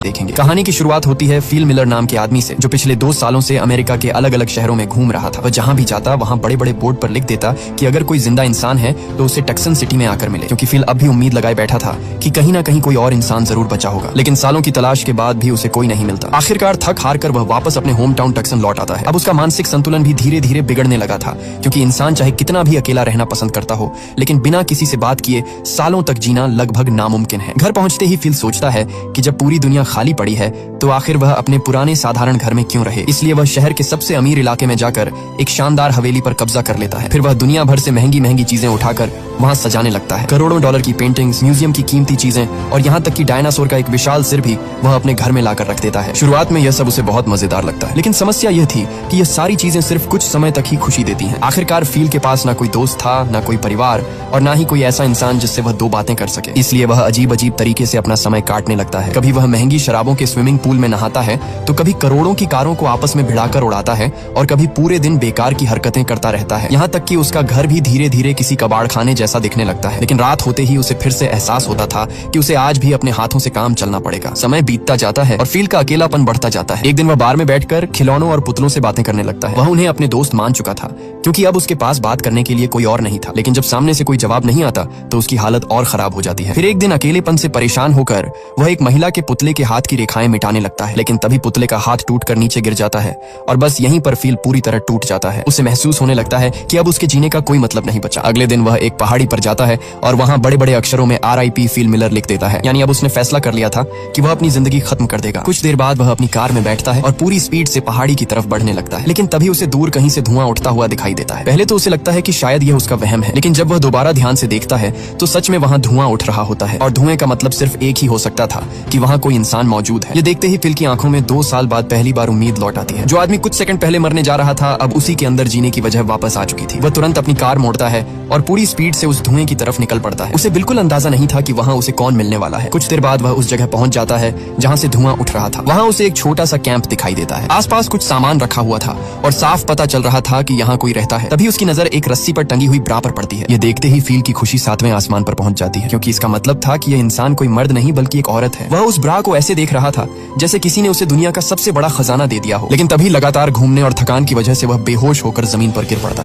देखेंगे। कहानी की शुरुआत होती है फिल मिलर नाम के आदमी से, जो पिछले 2 सालों से अमेरिका के अलग अलग शहरों में घूम रहा था। वह जहां भी जाता वहां बड़े बड़े बोर्ड पर लिख देता कि अगर कोई जिंदा इंसान है तो उसे टक्सन सिटी में आकर मिले, क्योंकि फिल अब भी उम्मीद लगाए बैठा था कि कहीं ना कहीं कोई और इंसान जरूर बचा होगा। लेकिन सालों की तलाश के बाद भी उसे कोई नहीं मिलता। आखिरकार थक हार कर वह वापस अपने होम टाउन टक्सन लौट आता है। अब उसका मानसिक संतुलन भी धीरे धीरे बिगड़ने लगा था, क्योंकि इंसान चाहे कितना भी अकेला रहना पसंद करता हो, लेकिन बिना किसी से बात किए सालों तक जीना लगभग नामुमकिन है। घर पहुंचते ही फिल सोचता है कि जब पूरी दुनिया खाली पड़ी है तो आखिर वह अपने पुराने साधारण घर में क्यों रहे। इसलिए वह शहर के सबसे अमीर इलाके में जाकर एक शानदार हवेली पर कब्जा कर लेता है। फिर वह दुनिया भर से महंगी महंगी चीजें उठाकर वहां सजाने लगता है। करोड़ों डॉलर की पेंटिंग्स, म्यूजियम की कीमती चीजें और यहाँ तक कि डायनासोर का एक विशाल सिर भी वह अपने घर में लाकर रख देता है। शुरुआत में यह सब उसे बहुत मजेदार लगता है, लेकिन समस्या यह थी कि यह सारी चीजें सिर्फ कुछ समय तक ही खुशी देती हैं। आखिरकार फील के पास ना कोई दोस्त था, ना कोई परिवार और ना ही कोई ऐसा इंसान जिससे वह 2 बातें कर सके। इसलिए वह अजीब अजीब तरीके से अपना समय काटने लगता है। कभी वह महंगी शराबों के स्विमिंग पूल में नहाता है, तो कभी करोड़ों की कारों को आपस में भिड़ाकर उड़ाता है और कभी पूरे दिन बेकार की हरकतें करता रहता है। यहाँ तक कि उसका घर भी धीरे धीरे किसी कबाड़ खाने जैसा दिखने लगता है। लेकिन रात होते ही उसे फिर से एहसास होता था कि उसे आज भी अपने हाथों से काम चलना पड़ेगा। समय बीतता जाता है और फील का अकेलापन बढ़ता जाता है। एक दिन वह बार में बैठकर खिलौनों और पुतलों से बातें करने लगता है। वह उन्हें अपने दोस्त मान चुका था, क्योंकि अब उसके पास बात करने के लिए कोई और नहीं था। लेकिन जब सामने से कोई जवाब नहीं आता तो उसकी हालत और खराब हो जाती है। फिर एक दिन अकेलेपन से परेशान होकर वह एक महिला के पुतले के हाथ की रेखाएं मिटाने लगता है, लेकिन तभी पुतले का हाथ टूटकर नीचे गिर जाता है और बस यहीं पर फील पूरी तरह टूट जाता है। उसे महसूस होने लगता है कि अब उसके जीने का कोई मतलब नहीं बचा। अगले दिन वह एक पहाड़ी पर जाता है और वहां बड़े बड़े अक्षरों में RIP फिल मिलर लिख देता है। यानी अब उसने फैसला कर लिया था कि वह अपनी जिंदगी खत्म कर देगा। कुछ देर बाद वह अपनी कार में बैठता है और पूरी स्पीड से पहाड़ी की तरफ बढ़ने लगता है, लेकिन तभी उसे दूर कहीं से धुआं उठता हुआ दिखाई देता है। पहले तो उसे लगता है कि शायद यह उसका वहम है, लेकिन जब वह दोबारा ध्यान से देखता है तो सच में वहां धुआं उठ रहा होता है और धुएं का मतलब सिर्फ एक ही हो सकता था कि वहां कोई इंसान मौजूद है। ये देखते ही फिल की आंखों में 2 साल बाद पहली बार उम्मीद लौट आती है। जो आदमी कुछ सेकंड पहले मरने जा रहा था, अब उसी के अंदर जीने की वजह वापस आ चुकी थी। वह तुरंत अपनी कार मोड़ता है और पूरी स्पीड से उस धुएं की तरफ निकल पड़ता है। उसे बिल्कुल अंदाजा नहीं था कि वहां उसे कौन मिलने वाला है। कुछ देर बाद वह उस जगह पहुंच जाता है जहां से धुआं उठ रहा था। वहां उसे एक छोटा सा कैंप दिखाई देता है। आसपास कुछ सामान रखा हुआ था और साफ पता चल रहा था कि यहाँ कोई रहता है। तभी उसकी नजर एक रस्सी पर टंगी हुई ब्रा पर पड़ती है। ये देखते ही फील की खुशी 7वें आसमान पर पहुंच जाती है, क्योंकि इसका मतलब था कि यह इंसान कोई मर्द नहीं बल्कि एक औरत है। वह उस ब्रा को ऐसे देख रहा था जैसे किसी ने उसे दुनिया का सबसे बड़ा खजाना दे दिया हो। लेकिन तभी लगातार घूमने और थकान की वजह से वह बेहोश होकर जमीन पर गिर पड़ता।